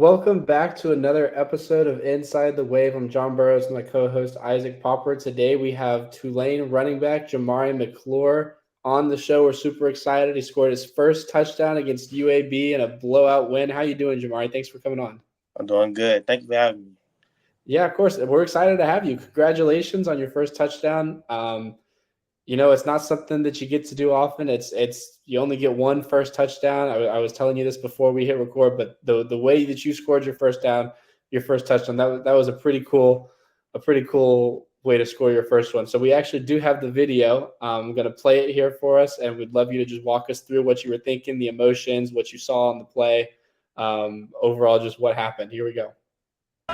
Welcome back to another episode of Inside the Wave. I'm John Burrows and my co-host Isaac Popper. Today we have Tulane running back Jamauri McClure on the show. We're super excited. He scored his first touchdown against UAB in a blowout win. How you doing, Jamauri? Thanks for coming on. I'm doing good. Thank you for having me. Yeah, of course. We're excited to have you. Congratulations on your first touchdown. It's not something that you get to do often. It's you only get one first touchdown. I was telling you this before we hit record, but the way that you scored your first touchdown, that was a pretty cool way to score your first one. So we actually do have the video. I'm going to play it here for us, and we'd love you to just walk us through what you were thinking, the emotions, what you saw on the play, overall, just what happened. Here we go.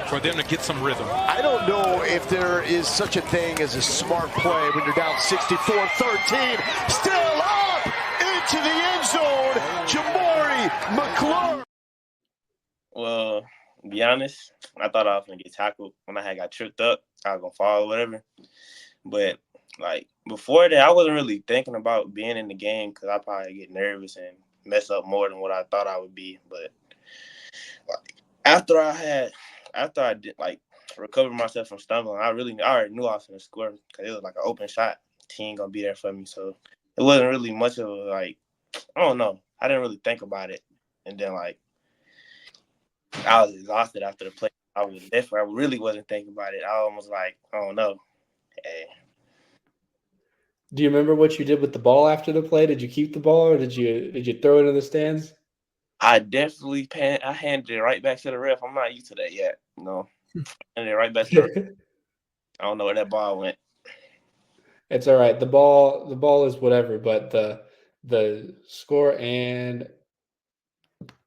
For them to get some rhythm. I don't know if there is such a thing as a smart play when you're down 64-13. Still up into the end zone. Jamauri McClure. Well, to be honest, I thought I was going to get tackled when I got tripped up. I was going to fall or whatever. But, before that, I wasn't really thinking about being in the game because I probably get nervous and mess up more than what I thought I would be. But, after I did recover myself from stumbling, I already knew I was going to score because it was like an open shot. Team going to be there for me. So it wasn't really much of I don't know. I didn't really think about it. And then I was exhausted after the play. I really wasn't thinking about it. I almost I don't know. Hey. Do you remember what you did with the ball after the play? Did you keep the ball or did you throw it in the stands? I definitely I handed it right back to the ref. I'm not used to that yet. No. Handed it right back to the ref. I don't know where that ball went. It's all right. The ball is whatever, but the score and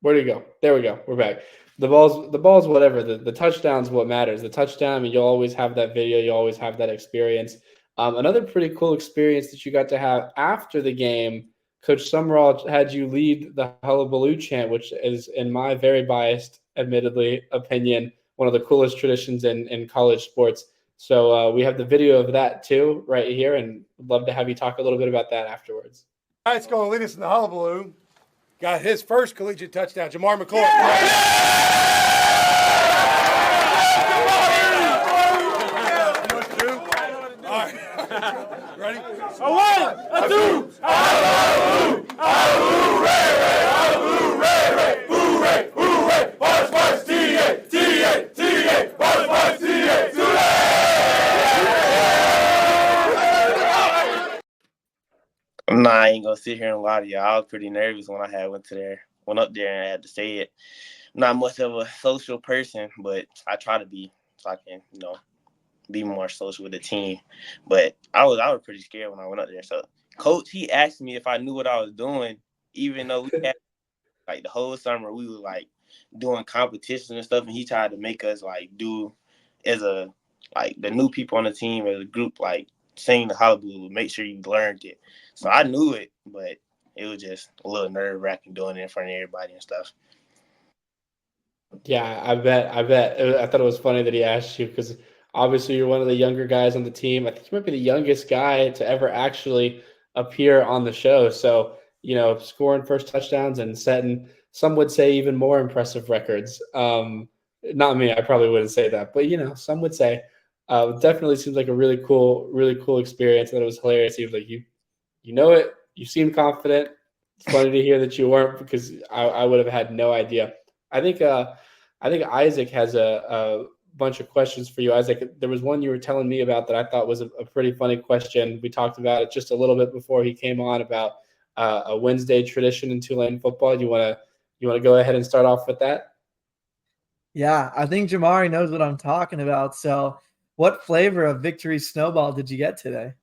where do you go? There we go. We're back. The ball's whatever. The touchdown's what matters. The touchdown, I mean, you'll always have that video. You always have that experience. Another pretty cool experience that you got to have after the game, Coach Summerall had you lead the Hullabaloo chant, which is, in my very biased, admittedly, opinion, one of the coolest traditions in college sports. So we have the video of that too right here, and would love to have you talk a little bit about that afterwards. All right, it's going to lead us in the Hullabaloo. Got his first collegiate touchdown, Jamauri McClure. Ready? A one, a two, Hullabaloo, Hullabaloo, Ray, hooray, hooray, March, March, T.A., T.A., T.A., March, March, T.A., Nah, I ain't gonna sit here and lie to you. I was pretty nervous when I went up there and I had to say it. Not much of a social person, but I try to be so I can, be more social with the team. But I was pretty scared when I went up there. So coach, he asked me if I knew what I was doing, even though we had the whole summer we were doing competitions and stuff, and he tried to make us do as the new people on the team as a group sing the Hullabaloo, make sure you learned it. So I knew it, but it was just a little nerve-wracking doing it in front of everybody and stuff. Yeah, I bet. I thought it was funny that he asked you because obviously you're one of the younger guys on the team. I think you might be the youngest guy to ever actually appear on the show. So, scoring first touchdowns and setting, some would say, even more impressive records. Not me, I probably wouldn't say that, but some would say. Definitely seems like a really cool experience. And it was hilarious. He was like, you know it. You seem confident. It's funny to hear that you weren't because I would have had no idea. I think Isaac has a bunch of questions for you. Isaac, there was one you were telling me about that I thought was a pretty funny question. We talked about it just a little bit before he came on about a Wednesday tradition in Tulane football. You want to go ahead and start off with that? Yeah, I think Jamauri knows what I'm talking about. So what flavor of Victory Snowball did you get today?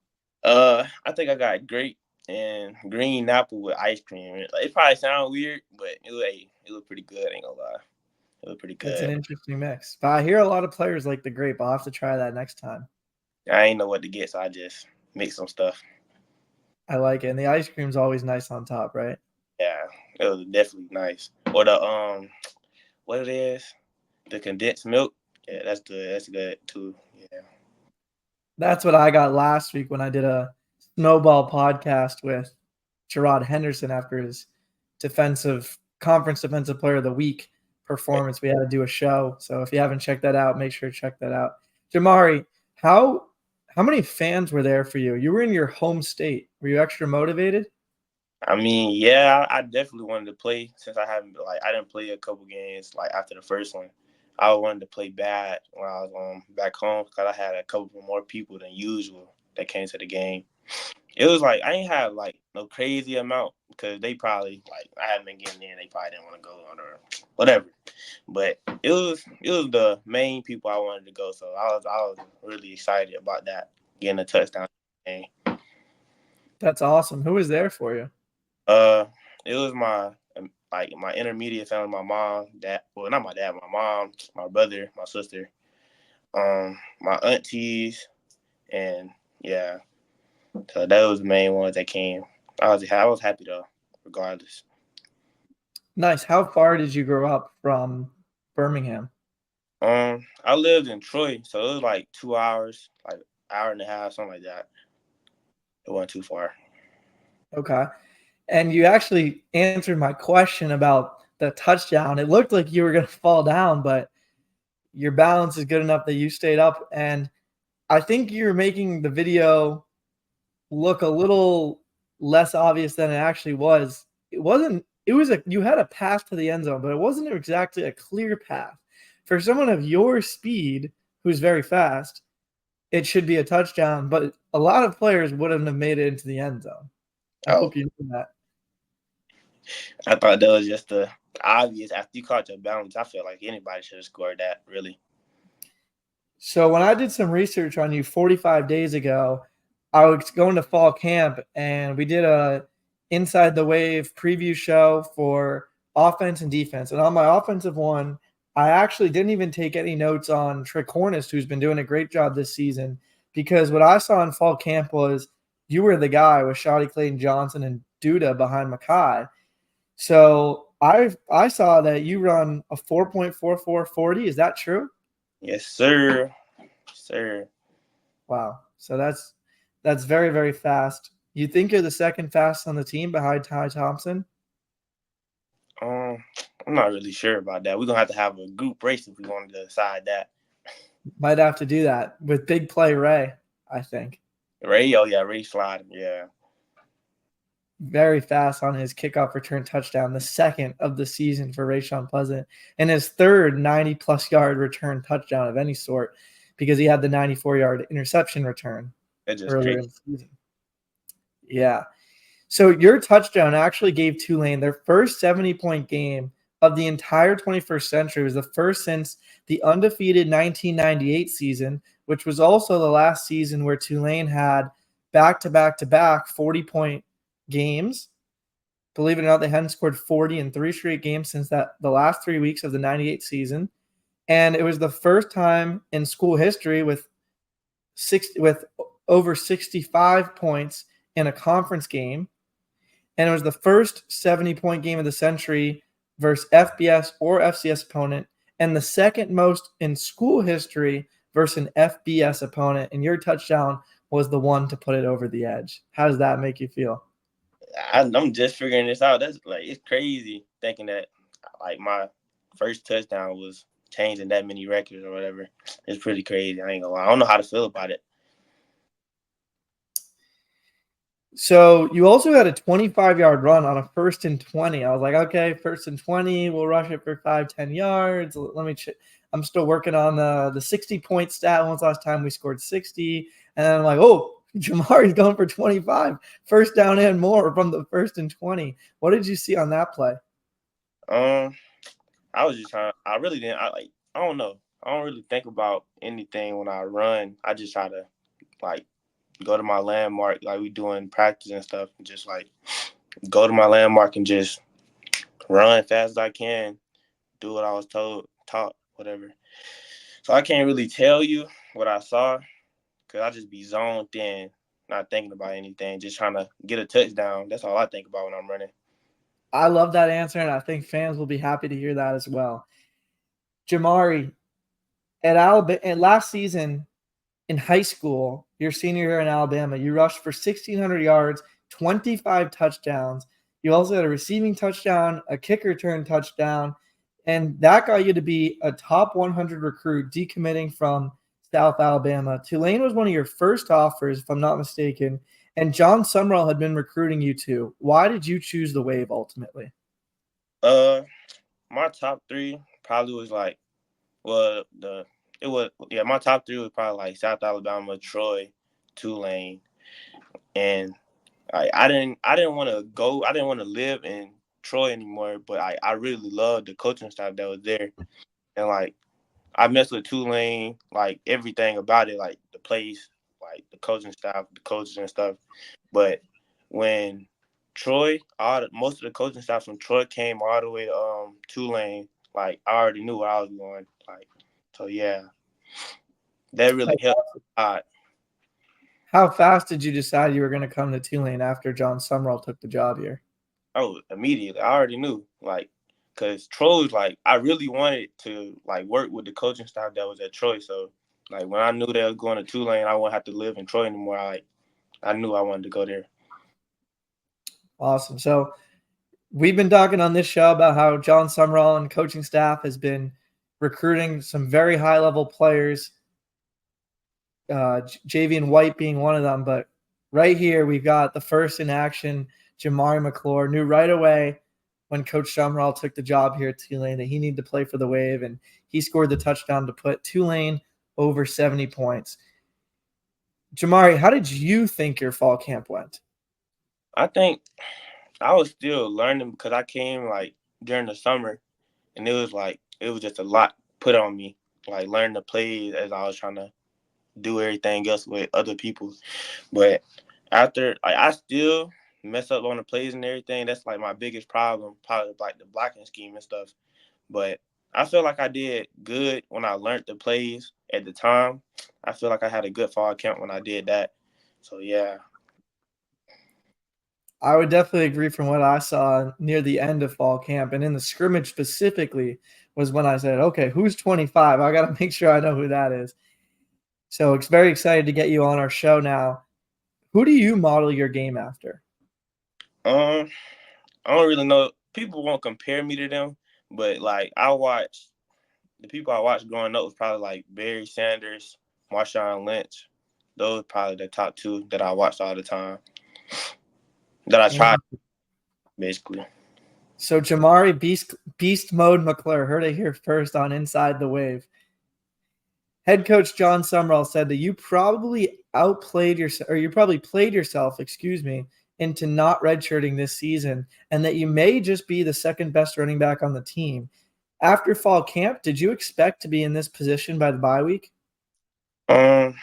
I think I got grape and green apple with ice cream. It probably sounds weird, but it looked pretty good. I ain't gonna lie. It looked pretty good. It's an interesting mix. But I hear a lot of players like the grape. I'll have to try that next time. I ain't know what to get, so I just mixed some stuff. I like it. And the ice cream's always nice on top, right? Yeah, it was definitely nice. Or the what it is, the condensed milk. Yeah, that's good. That's good too. Yeah. That's what I got last week when I did a Snowball podcast with Gerard Henderson after his conference defensive player of the week performance. We had to do a show. So if you haven't checked that out, make sure to check that out. Jamauri, how many fans were there for you? You were in your home state. Were you extra motivated? I mean, yeah, I definitely wanted to play since I didn't play a couple games like after the first one. I wanted to play bad when I was back home because I had a couple more people than usual that came to the game. It was like I ain't have like no crazy amount because they probably I hadn't been getting in. They probably didn't want to go or whatever. But it was the main people I wanted to go. So I was really excited about that, getting a touchdown game. That's awesome. Who was there for you? It was my intermediate family, my mom, dad. Well, not my dad, my mom, my brother, my sister, my aunties, and yeah. So that was the main ones that came. I was happy though, regardless. Nice. How far did you grow up from Birmingham? I lived in Troy, so it was like 2 hours, like hour and a half, something like that. It wasn't too far. Okay. And you actually answered my question about the touchdown. It looked like you were going to fall down, but your balance is good enough that you stayed up. And I think you're making the video look a little less obvious than it actually was. You had a path to the end zone, but it wasn't exactly a clear path. For someone of your speed, who's very fast, it should be a touchdown, but a lot of players wouldn't have made it into the end zone. I hope you knew that. I thought that was just the obvious. After you caught your balance, I feel like anybody should have scored that, really. So when I did some research on you 45 days ago, I was going to fall camp, and we did a Inside the Wave preview show for offense and defense. And on my offensive one, I actually didn't even take any notes on Trick Hornist, who's been doing a great job this season, because what I saw in fall camp was you were the guy with Shotty Clayton Johnson and Duda behind Mackay. So I saw that you run a 4.4440. Is that true? Yes, sir. Sir. Wow. So that's very, very fast. You think you're the second fastest on the team behind Ty Thompson? I'm not really sure about that. We're going to have a group race if we wanted to decide that. Might have to do that with Big Play Ray, I think. Ray, oh yeah, Ray slide, yeah. Very fast on his kickoff return touchdown, the second of the season for Rayshon Pleasant, and his third 90-plus yard return touchdown of any sort, because he had the 94-yard interception return earlier in the season. Yeah. So your touchdown actually gave Tulane their first 70-point game of the entire 21st century. It was the first since the undefeated 1998 season, which was also the last season where Tulane had back-to-back-to-back 40-point games. Believe it or not, they hadn't scored 40 in 3 straight games since the last 3 weeks of the 98 season. And it was the first time in school history with over 65 points in a conference game. And it was the first 70-point game of the century versus FBS or FCS opponent, and the second most in school history versus an FBS opponent. And your touchdown was the one to put it over the edge. How does that make you feel? I'm just figuring this out. That's it's crazy thinking that my first touchdown was changing that many records or whatever. It's pretty crazy. I ain't gonna lie. I don't know how to feel about it. So you also had a 25-yard run on a 1st and 20. I was like, okay, 1st and 20, we'll rush it for 5-10 yards. Let me check. I'm still working on the 60-point stat. When's the last time we scored 60? And then I'm like, oh, Jamauri's going for 25. First down and more from the 1st and 20. What did you see on that play? I was just trying. I really didn't. I don't know. I don't really think about anything when I run. I just try to go to my landmark like we doing practice and stuff, and just go to my landmark and just run fast as I can, do what I was taught, whatever. So I can't really tell you what I saw because I just be zoned in, not thinking about anything, just trying to get a touchdown. That's all I think about when I'm running. I love that answer, and I think fans will be happy to hear that as well. Jamauri, at Alabama, and last season in high school, your senior year in Alabama, you rushed for 1,600 yards, 25 touchdowns. You also had a receiving touchdown, a kick return touchdown, And that got you to be a top 100 recruit decommitting from South Alabama. Tulane was one of your first offers, if I'm not mistaken, and John Sumrall had been recruiting you too. Why did you choose the Wave ultimately? My top three probably was like, my top three was probably like South Alabama, Troy, Tulane, and I didn't want to live in Troy anymore, but I really loved the coaching staff that was there, and like I messed with Tulane, like everything about it, like the place, like the coaching staff, the coaches and stuff. But when Troy, most of the coaching staff from Troy came all the way to Tulane, like I already knew where I was going. Like, so yeah, that really helped a lot. How fast did you decide you were going to come to Tulane after John Sumrall took the job here? Oh, immediately. I already knew, like, because Troy was like, I really wanted to like work with the coaching staff that was at Troy. So like when I knew they was going to Tulane, I wouldn't have to live in Troy anymore. I knew I wanted to go there. Awesome. So we've been talking on this show about how John Sumrall and coaching staff has been recruiting some very high-level players, Javian White being one of them. But right here, we've got the first in action, Jamauri McClure. Knew right away when Coach Sumrall took the job here at Tulane that he needed to play for the Wave, and he scored the touchdown to put Tulane over 70 points. Jamauri, how did you think your fall camp went? I think I was still learning because I came like during the summer, and it was just a lot put on me, like learning the plays as I was trying to do everything else with other people. But after, like, I still mess up on the plays and everything. That's like my biggest problem, probably like the blocking scheme and stuff. But I feel like I did good when I learned the plays at the time. I feel like I had a good fall camp when I did that. So yeah. I would definitely agree from what I saw near the end of fall camp. And in the scrimmage specifically was when I said, okay, who's 25? I got to make sure I know who that is. So it's very excited to get you on our show now. Who do you model your game after? I don't really know. People won't compare me to them, but like the people I watched growing up was probably like Barry Sanders, Marshawn Lynch. Those probably the top two that I watched all the time. That I tried, basically. So Jamauri Beast Mode McClure, heard it here first on Inside the Wave. Head coach John Sumrall said that you probably played yourself, into not redshirting this season, and that you may just be the second best running back on the team. After fall camp, did you expect to be in this position by the bye week? I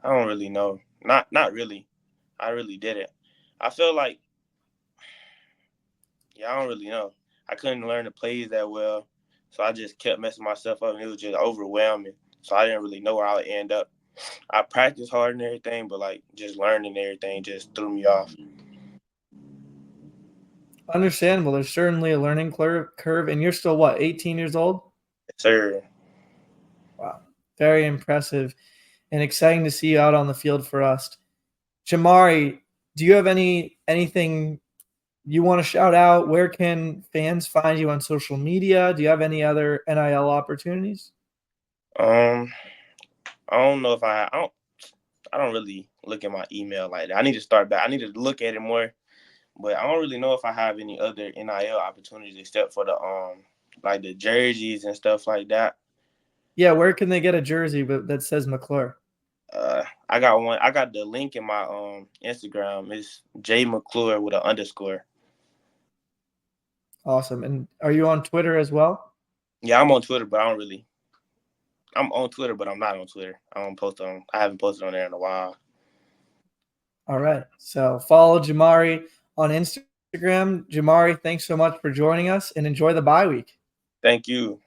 don't really know. Not really. I really didn't. I feel like, I don't really know. I couldn't learn the plays that well, so I just kept messing myself up, and it was just overwhelming. So I didn't really know where I would end up. I practiced hard and everything, but like just learning everything just threw me off. Understandable. There's certainly a learning curve, and you're still, 18 years old? Yes, sir. Wow. Very impressive and exciting to see you out on the field for us. Jamauri, do you have anything you want to shout out? Where can fans find you on social media? Do you have any other NIL opportunities? I don't know if I don't really look at my email like that. I need to start back. I need to look at it more, but I don't really know if I have any other NIL opportunities except for the like the jerseys and stuff like that. Yeah, where can they get a jersey that says McClure? I got one. I got the link in my Instagram. It's J McClure with an underscore. Awesome. And are you on Twitter as well? Yeah, I'm on Twitter, but I'm on Twitter, but I'm not on Twitter. I haven't posted on there in a while. All right. So follow Jamauri on Instagram. Jamauri, thanks so much for joining us, and enjoy the bye week. Thank you.